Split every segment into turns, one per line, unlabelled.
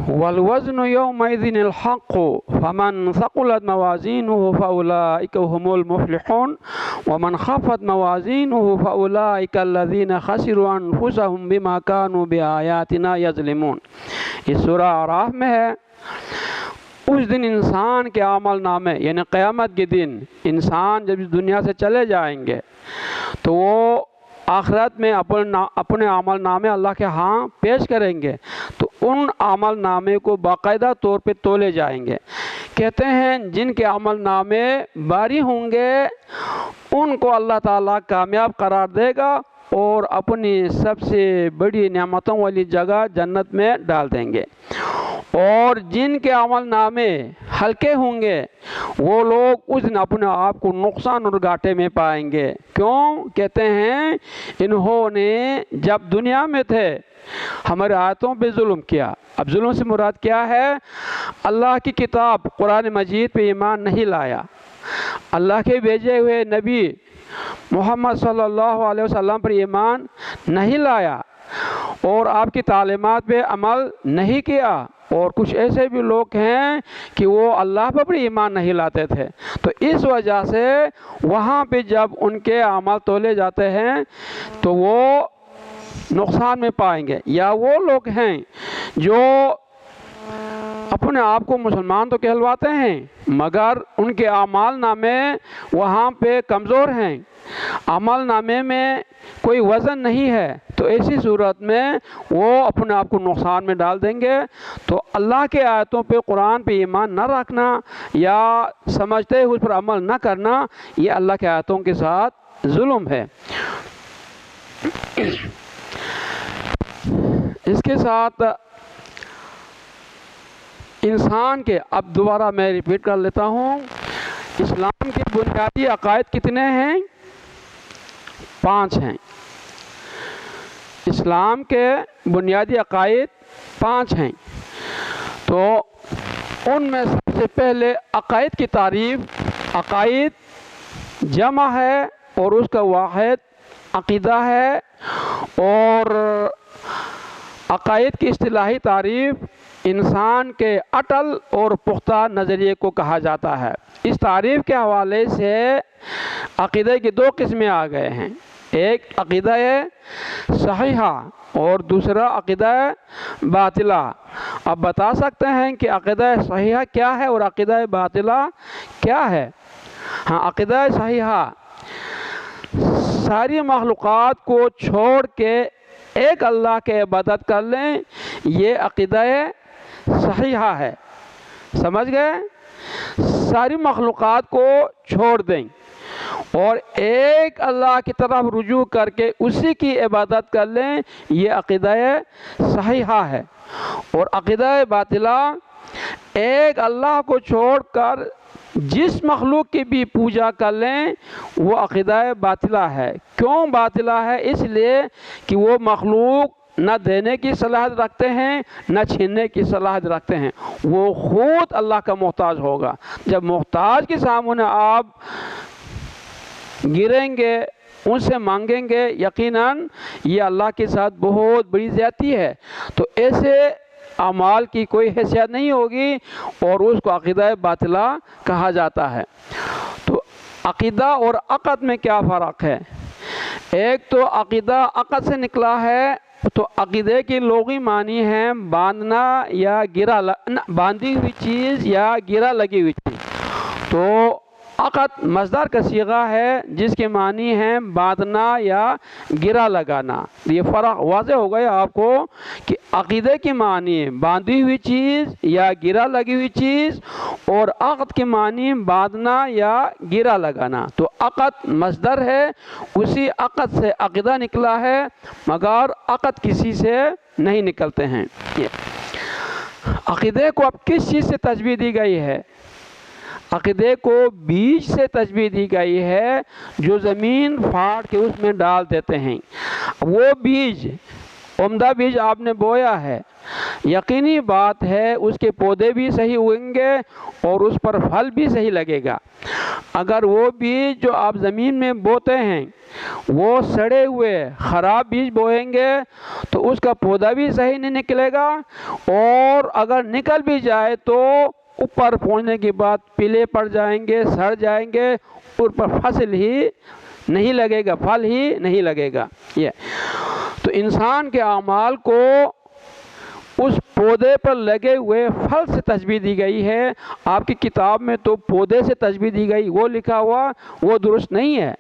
والوزن يومئذ الحق فمن ثقلت موازينه فأولئك هم المفلحون ومن خفت موازينه فأولئك الذين خسروا أنفسهم بما كانوا بآياتنا يظلمون۔ یہ سورہ اعراف میں ہے۔ اس دن انسان کے عمل نامے، یعنی قیامت کے دن انسان جب اس دنیا سے چلے جائیں گے تو وہ آخرت میں اپنے عمل نامے اللہ کے ہاں پیش کریں گے، تو ان عمل نامے کو باقاعدہ طور پہ تولے جائیں گے۔ کہتے ہیں جن کے عمل نامے باری ہوں گے ان کو اللہ تعالیٰ کامیاب قرار دے گا اور اپنی سب سے بڑی نعمتوں والی جگہ جنت میں ڈال دیں گے، اور جن کے عمل نامے ہلکے ہوں گے وہ لوگ اس دن اپنے آپ کو نقصان اور گھاٹے میں پائیں گے۔ کیوں؟ کہتے ہیں انہوں نے جب دنیا میں تھے ہمارے آیتوں پہ ظلم کیا۔ اب ظلم سے مراد کیا ہے؟ اللہ کی کتاب قرآن مجید پہ ایمان نہیں لایا، اللہ کے بھیجے ہوئے نبی محمد صلی اللہ علیہ وسلم پر ایمان نہیں لایا اور آپ کی تعلیمات پہ عمل نہیں کیا، اور کچھ ایسے بھی لوگ ہیں کہ وہ اللہ پر ایمان نہیں لاتے تھے، تو اس وجہ سے وہاں پہ جب ان کے اعمال تولے جاتے ہیں تو وہ نقصان میں پائیں گے۔ یا وہ لوگ ہیں جو اپنے آپ کو مسلمان تو کہلواتے ہیں مگر ان کے اعمال نامے وہاں پہ کمزور ہیں، عمل نامے میں کوئی وزن نہیں ہے، تو ایسی صورت میں وہ اپنے آپ کو نقصان میں ڈال دیں گے۔ تو اللہ کے آیتوں پہ قرآن پہ ایمان نہ رکھنا یا سمجھتے ہوئے اس پر عمل نہ کرنا، یہ اللہ کے آیتوں کے ساتھ ظلم ہے۔ اس کے ساتھ انسان کے، اب دوبارہ میں ریپیٹ کر لیتا ہوں، اسلام کے بنیادی عقائد کتنے ہیں؟ 5 ہیں۔ اسلام کے بنیادی عقائد 5 ہیں، تو ان میں سب سے پہلے عقائد کی تعریف، عقائد جمع ہے اور اس کا واحد عقیدہ ہے، اور عقائد کی اصطلاحی تعریف انسان کے اٹل اور پختہ نظریے کو کہا جاتا ہے۔ اس تعریف کے حوالے سے عقیدہ کی 2 قسمیں آ گئے ہیں، ایک عقیدہ صحیحہ اور دوسرا عقیدہ باطلہ۔ اب بتا سکتے ہیں کہ عقیدہ صحیحہ کیا ہے اور عقیدہ باطلہ کیا ہے؟ ہاں، عقیدہ صحیحہ ساری مخلوقات کو چھوڑ کے ایک اللہ کے عبادت کر لیں، یہ عقیدہ صحیحہ ہے۔ سمجھ گئے؟ ساری مخلوقات کو چھوڑ دیں اور ایک اللہ کی طرف رجوع کر کے اسی کی عبادت کر لیں، یہ عقیدہ صحیحہ ہے۔ اور عقیدہ باطلہ ایک اللہ کو چھوڑ کر جس مخلوق کی بھی پوجا کر لیں وہ عقیدہ باطلہ ہے۔ کیوں باطلہ ہے؟ اس لیے کہ وہ مخلوق نہ دینے کی صلاحیت رکھتے ہیں نہ چھیننے کی صلاحیت رکھتے ہیں، وہ خود اللہ کا محتاج ہوگا۔ جب محتاج کے سامنے آپ گریں گے، ان سے مانگیں گے، یقیناً یہ اللہ کے ساتھ بہت بڑی زیادتی ہے، تو ایسے اعمال کی کوئی حیثیت نہیں ہوگی اور اس کو عقیدہ باطلہ کہا جاتا ہے۔ تو عقیدہ اور عقد میں کیا فرق ہے؟ ایک تو عقیدہ عقد سے نکلا ہے، تو عقیدے کی لغوی معنی ہے باندھنا یا گرا، باندھی ہوئی چیز یا گرا لگی ہوئی چیز۔ تو عقد مصدر کا صیغہ ہے جس کے معنی ہے باندھنا یا گرا لگانا۔ یہ فرق واضح ہو گیا آپ کو کہ عقیدے کی معنی باندھی ہوئی چیز یا گرا لگی ہوئی چیز، اور عقد کی معنی باندھنا یا گرا لگانا۔ تو عقد مصدر ہے، اسی عقد سے عقیدہ نکلا ہے، مگر عقد کسی سے نہیں نکلتے ہیں۔ عقیدے کو اب کس چیز سے تشبیہ دی گئی ہے؟ عقیدے کو بیج سے تشبیہ دی گئی ہے جو زمین پھاڑ کے اس میں ڈال دیتے ہیں۔ وہ بیج، عمدہ بیج آپ نے بویا ہے، یقینی بات ہے اس کے پودے بھی صحیح اگیں گے اور اس پر پھل بھی صحیح لگے گا۔ اگر وہ بیج جو آپ زمین میں بوتے ہیں وہ سڑے ہوئے خراب بیج بوئیں گے تو اس کا پودا بھی صحیح نہیں نکلے گا، اور اگر نکل بھی جائے تو اوپر پہنچنے کے بعد پیلے پڑ جائیں گے، سڑ جائیں گے، اور پر فصل ہی نہیں لگے گا، پھل ہی نہیں لگے گا۔ یہ تو انسان کے اعمال کو اس پودے پر لگے ہوئے پھل سے تشبیہ دی گئی ہے۔ آپ کی کتاب میں تو پودے سے تشبیہ دی گئی، وہ لکھا ہوا وہ درست نہیں ہے،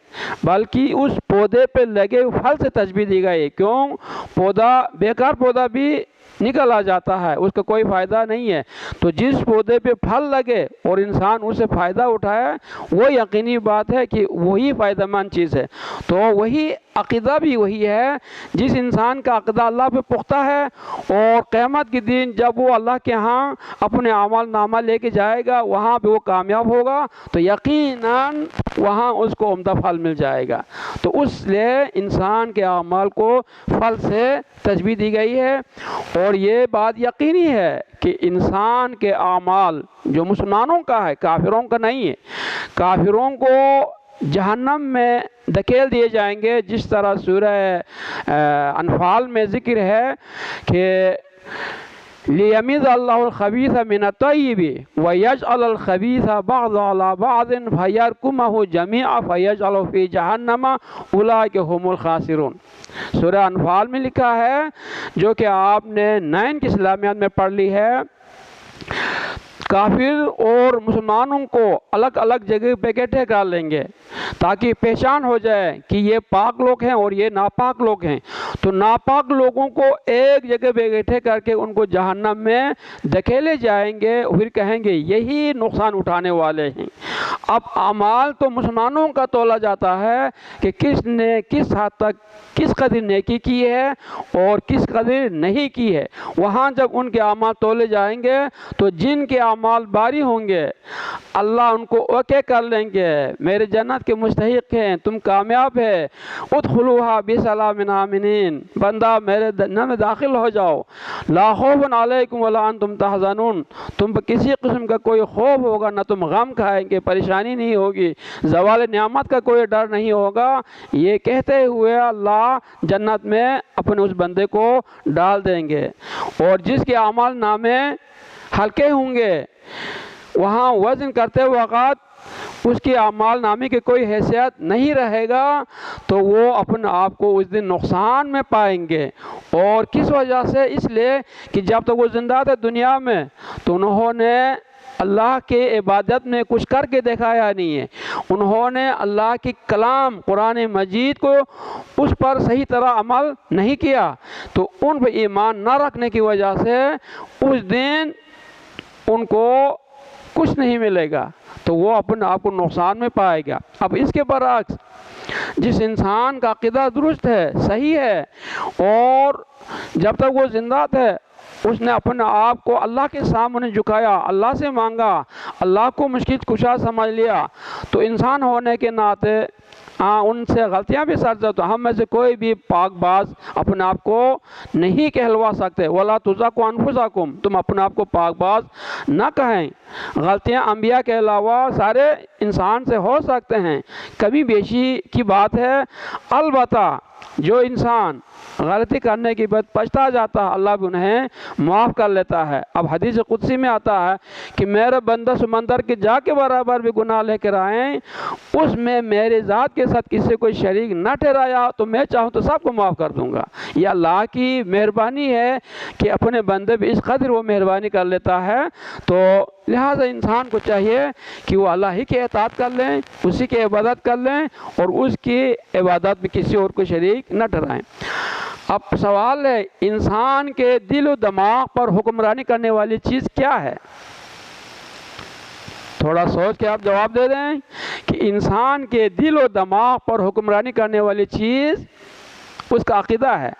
بلکہ اس پودے پہ لگے ہوئے پھل سے تشبیہ دی گئی۔ کیوں؟ پودا بیکار پودا بھی نکل آ جاتا ہے، اس کا کوئی فائدہ نہیں ہے، تو جس پودے پہ پھل لگے اور انسان اسے فائدہ اٹھائے وہ یقینی بات ہے کہ وہی فائدہ مند چیز ہے۔ تو وہی عقیدہ بھی وہی ہے، جس انسان کا عقیدہ اللہ پہ پختہ ہے اور قیامت کے دن جب وہ اللہ کے ہاں اپنے اعمال نامہ لے کے جائے گا وہاں پہ وہ کامیاب ہوگا تو یقیناً وہاں اس کو عمدہ پھل مل جائے گا۔ تو اس لیے انسان کے اعمال کو پھل سے تشبیہ دی گئی ہے، اور یہ بات یقینی ہے کہ انسان کے اعمال جو مسلمانوں کا ہے، کافروں کا نہیں ہے۔ کافروں کو جہنم میں دھکیل دیے جائیں گے، جس طرح سورہ انفال میں ذکر ہے کہ لِيَمِيزَ اللَّهُ الْخَبِيثَ مِنَ الطَّيِّبِ وَيَجْعَلَ الْخَبِيثَ بَعْضَهُ عَلَى بَعْضٍ فَيَرْكُمَهُ جَمِيعًا فَيَجْعَلُهُ فِي جَهَنَّمَ أُولَٰئِكَ هُمُ الْخَاسِرُونَ۔ سورہ انفال میں لکھا ہے، جو کہ آپ نے 9 کی اسلامیات میں پڑھ لی ہے، کافر اور مسلمانوں کو الگ الگ جگہ پہ اکٹھے کر لیں گے تاکہ پہچان ہو جائے کہ یہ پاک لوگ ہیں اور یہ ناپاک لوگ ہیں۔ تو ناپاک لوگوں کو ایک جگہ پہ اکٹھے کر کے ان کو جہنم میں دھکیلے جائیں گے، پھر کہیں گے یہی نقصان اٹھانے والے ہیں۔ اب اعمال تو مسلمانوں کا تولا جاتا ہے کہ کس نے کس حد تک کس قدر نیکی کی ہے اور کس قدر نہیں کی ہے۔ وہاں جب ان کے اعمال تولے جائیں گے تو جن کے اعمال باری ہوں گے اللہ ان کو اوکے کر لیں گے، میرے جنت کے مستحق ہیں، تم کامیاب ہے، ادخلوها بسلام آمنین، بندہ میرے جنت میں داخل ہو جاؤ، لا خوف علیکم ولا انتم تحزنون، تم پر کسی قسم کا کوئی خوف ہوگا نہ تم غم کھائیں گے، پریشانی نہیں ہوگی، زوال نعمت کا کوئی ڈر نہیں ہوگا۔ یہ کہتے ہوئے اللہ جنت میں اپنے اس بندے کو ڈال دیں گے، اور جس کے اعمال نامے ہلکے ہوں گے وہاں وزن کرتے وقت اس کی اعمال نامے کی کوئی حیثیت نہیں رہے گا، تو وہ اپنے آپ کو اس دن نقصان میں پائیں گے۔ اور کس وجہ سے؟ اس لیے کہ جب تک وہ زندہ تھے دنیا میں تو انہوں نے اللہ کے عبادت میں کچھ کر کے دکھایا نہیں ہے، انہوں نے اللہ کی کلام قرآن مجید کو اس پر صحیح طرح عمل نہیں کیا، تو ان پہ ایمان نہ رکھنے کی وجہ سے اس دن ان کو کچھ نہیں ملے گا، تو وہ اپنے آپ کو نقصان میں پائے گا۔ اب اس کے برعکس جس انسان کا عقیدہ درست ہے، صحیح ہے، اور جب تک وہ زندہ تھے اس نے اپنے آپ کو اللہ کے سامنے جھکایا، اللہ سے مانگا، اللہ کو مشکل کشا سمجھ لیا، تو انسان ہونے کے ناطے ان سے غلطیاں بھی سرزد تو ہم میں سے کوئی بھی پاک باز اپنے آپ کو نہیں کہلوا سکتے۔ وَلَا تُزَكُّوا أَنفُسَكُمْ، تم اپنے آپ کو پاک باز نہ کہیں۔ غلطیاں انبیاء کے علاوہ سارے انسان سے ہو سکتے ہیں، کمی بیشی کی بات ہے، البتہ جو انسان غلطی کرنے کی بعد پچھتا جاتا ہے اللہ بھی انہیں معاف کر لیتا ہے۔ اب حدیث قدسی میں آتا ہے کہ میرا بندہ سمندر کے جا کے برابر بھی گناہ لے کر آئیں، اس میں میرے ذات کے ساتھ کسی کوئی شریک نہ ٹھہرایا تو میں چاہوں تو سب کو معاف کر دوں گا۔ یہ اللہ کی مہربانی ہے کہ اپنے بندے پہ اس قدر وہ مہربانی کر لیتا ہے، تو لہٰذا انسان کو چاہیے کہ وہ اللہ ہی کی اطاعت کر لیں، اسی کی عبادت کر لیں، اور اس کی عبادت میں کسی اور کو شریک نہ ٹھہرائیں۔ اب سوال ہے انسان کے دل و دماغ پر حکمرانی کرنے والی چیز کیا ہے؟ تھوڑا سوچ کے آپ جواب دے دیں کہ انسان کے دل و دماغ پر حکمرانی کرنے والی چیز اس کا عقیدہ ہے۔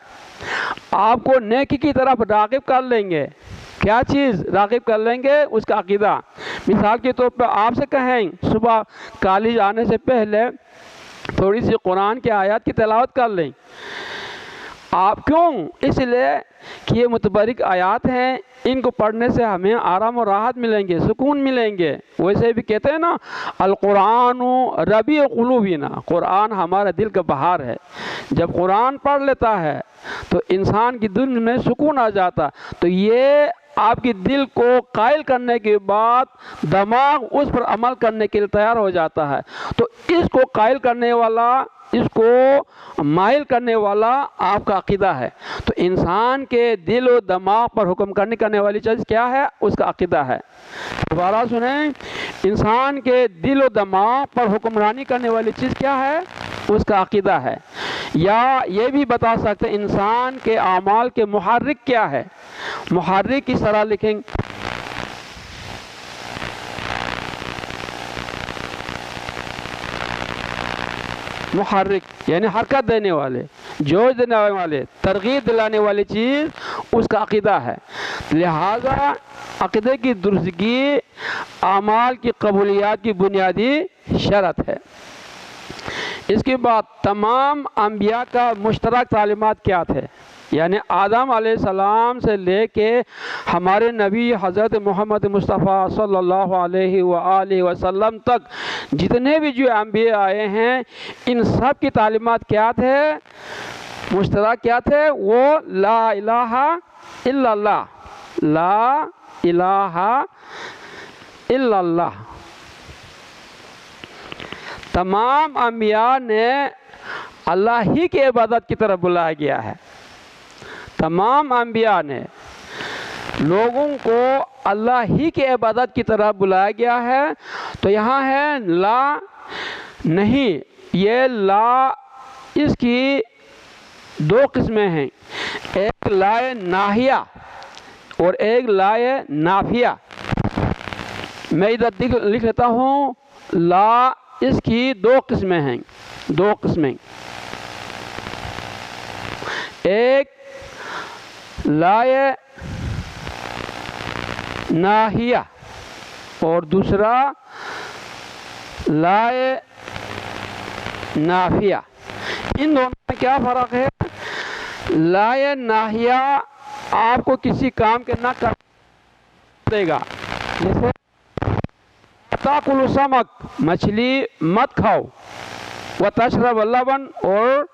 آپ کو نیکی کی طرف راغب کر لیں گے، کیا چیز راغب کر لیں گے؟ اس کا عقیدہ۔ مثال کے طور پہ آپ سے کہیں صبح کالج آنے سے پہلے تھوڑی سی قرآن کی آیات کی تلاوت کر لیں، آپ کیوں؟ اس لیے کہ یہ متبرک آیات ہیں، ان کو پڑھنے سے ہمیں آرام و راحت ملیں گے، سکون ملیں گے۔ ویسے بھی کہتے ہیں نا، القرآن ربیع قلوبنا، قرآن ہمارے دل کا بہار ہے۔ جب قرآن پڑھ لیتا ہے تو انسان کی دل میں سکون آ جاتا، تو یہ آپ کی دل کو قائل کرنے کے بعد دماغ اس پر عمل کرنے کے لیے تیار ہو جاتا ہے۔ تو اس کو قائل کرنے والا، اس کو مائل کرنے والا آپ کا عقیدہ ہے۔ تو انسان کے دل و دماغ پر حکم کرنے والی چیز کیا ہے؟ اس کا عقیدہ ہے۔ دوبارہ سنیں، انسان کے دل و دماغ پر حکمرانی کرنے والی چیز کیا ہے؟ اس کا عقیدہ ہے۔ یا یہ بھی بتا سکتے ہیں انسان کے اعمال کے محرک کیا ہے؟ محرک کس طرح لکھیں؟ محرک یعنی حرکت دینے والے، جوش دینے والے، ترغیب دلانے والی چیز اس کا عقیدہ ہے۔ لہذا عقیدے کی درستگی اعمال کی قبولیات کی بنیادی شرط ہے۔ اس کے بعد تمام انبیاء کا مشترک تعلیمات کیا تھے؟ یعنی آدم علیہ السلام سے لے کے ہمارے نبی حضرت محمد مصطفیٰ صلی اللہ علیہ وآلہ وسلم تک جتنے بھی جو انبیاء آئے ہیں، ان سب کی تعلیمات کیا تھے؟ مشترک کیا تھے؟ وہ لا الہ الا اللہ، لا الہ الا اللہ۔ تمام انبیاء نے اللہ ہی کی عبادت کی طرف بلایا گیا ہے۔ تمام انبیاء نے لوگوں کو اللہ ہی کی عبادت کی طرف بلایا گیا ہے۔ تو یہاں ہے لا نہیں، یہ لا اس کی دو قسمیں ہیں، ایک لا ناہیہ اور ایک لا نافیہ۔ میں ادھر لکھ لیتا ہوں، لا اس کی دو قسمیں ہیں، دو قسمیں، ایک لا ناہیہ اور دوسرا لا نافیہ۔ ان دونوں میں کیا فرق ہے؟ لا ناہیہ آپ کو کسی کام کے نہ کر دے گا، جیسے تاکلوا سمک، مچھلی مت کھاؤ، وتشرب اللبن، اور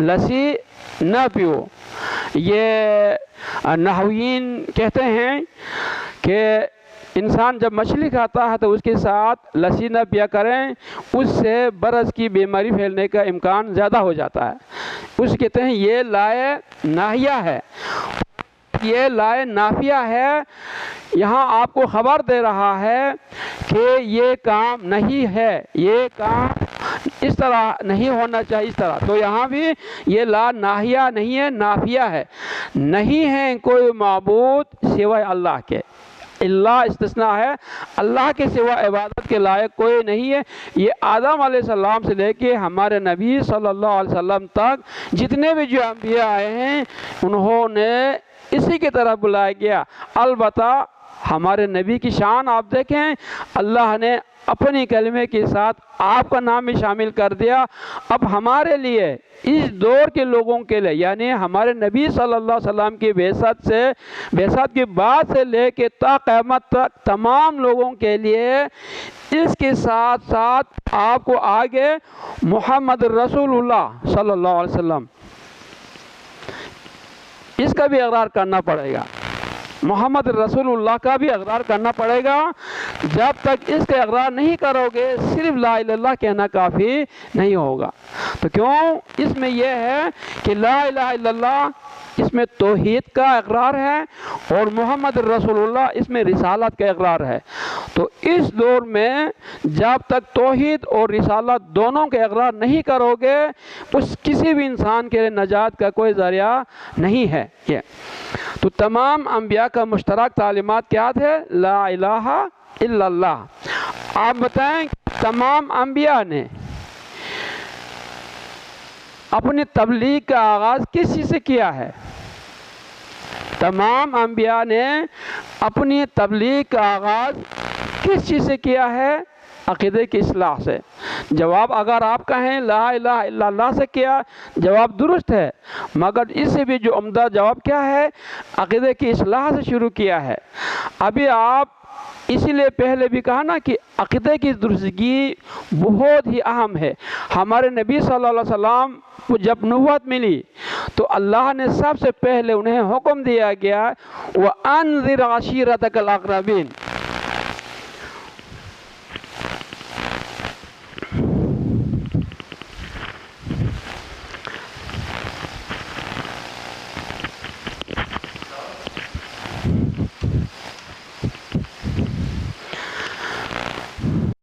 لسی نہ پیو۔ یہ نحویین کہتے ہیں کہ انسان جب مچھلی کھاتا ہے تو اس کے ساتھ لسی نہ پیا کریں، اس سے برص کی بیماری پھیلنے کا امکان زیادہ ہو جاتا ہے۔ اس کہتے ہیں یہ لا ناہیہ ہے۔ یہ لا نافیہ ہے، یہاں آپ کو خبر دے رہا ہے کہ یہ کام نہیں ہے، یہ کام اس طرح نہیں ہونا چاہیے، اس طرح۔ تو یہاں بھی یہ لا ناہیہ نہیں ہے، نافیہ ہے۔ نہیں ہے کوئی معبود سوائے اللہ کے، اللہ استثناء ہے، اللہ کے سوا عبادت کے لائق کوئی نہیں ہے۔ یہ آدم علیہ السلام سے لے کے ہمارے نبی صلی اللہ علیہ وسلم تک جتنے بھی جو انبیاء آئے ہیں، انہوں نے اسی کی طرح بلایا گیا۔ البتہ ہمارے نبی کی شان آپ دیکھیں، اللہ نے اپنی کلمے کے ساتھ آپ کا نام بھی شامل کر دیا۔ اب ہمارے لیے اس دور کے لوگوں کے لیے، یعنی ہمارے نبی صلی اللہ علیہ وسلم کی بعثت کے بعد سے لے کے تا قیامت تک تمام لوگوں کے لیے اس کے ساتھ ساتھ آپ کو آگے محمد رسول اللہ صلی اللہ علیہ وسلم، اس کا بھی اقرار کرنا پڑے گا، محمد رسول اللہ کا بھی اقرار کرنا پڑے گا۔ جب تک اس کا اقرار نہیں کرو گے، صرف لا الہ الا اللہ کہنا کافی نہیں ہوگا۔ تو کیوں؟ اس میں یہ ہے کہ لا الہ الا اللہ اس میں توحید کا اقرار ہے، اور محمد رسول اللہ اس میں رسالت کا اقرار ہے۔ تو اس دور میں جب تک توحید اور رسالت دونوں کے اقرار نہیں کرو گے، اس کسی بھی انسان کے لیے نجات کا کوئی ذریعہ نہیں ہے۔ تو تمام انبیاء کا مشترک تعلیمات کیا تھے؟ لا الہ الا اللہ۔ آپ بتائیں، تمام انبیاء نے اپنی تبلیغ کا آغاز کس چیز سے کیا ہے؟ تمام انبیاء نے اپنی تبلیغ کا آغاز کس چیز سے کیا ہے؟ عقیدے کی اصلاح سے۔ جواب اگر آپ کہیں لا الہ الا اللہ سے کیا، جواب درست ہے، مگر اس سے بھی جو عمدہ جواب کیا ہے، عقیدے کی اصلاح سے شروع کیا ہے۔ ابھی آپ اسی لیے پہلے بھی کہا نا کہ عقیدے کی درستگی بہت ہی اہم ہے۔ ہمارے نبی صلی اللہ علیہ وسلم کو جب نبوت ملی تو اللہ نے سب سے پہلے انہیں حکم دیا گیا وَأَنذِرْ عَشِيرَتَكَ الْأَقْرَبِينَ،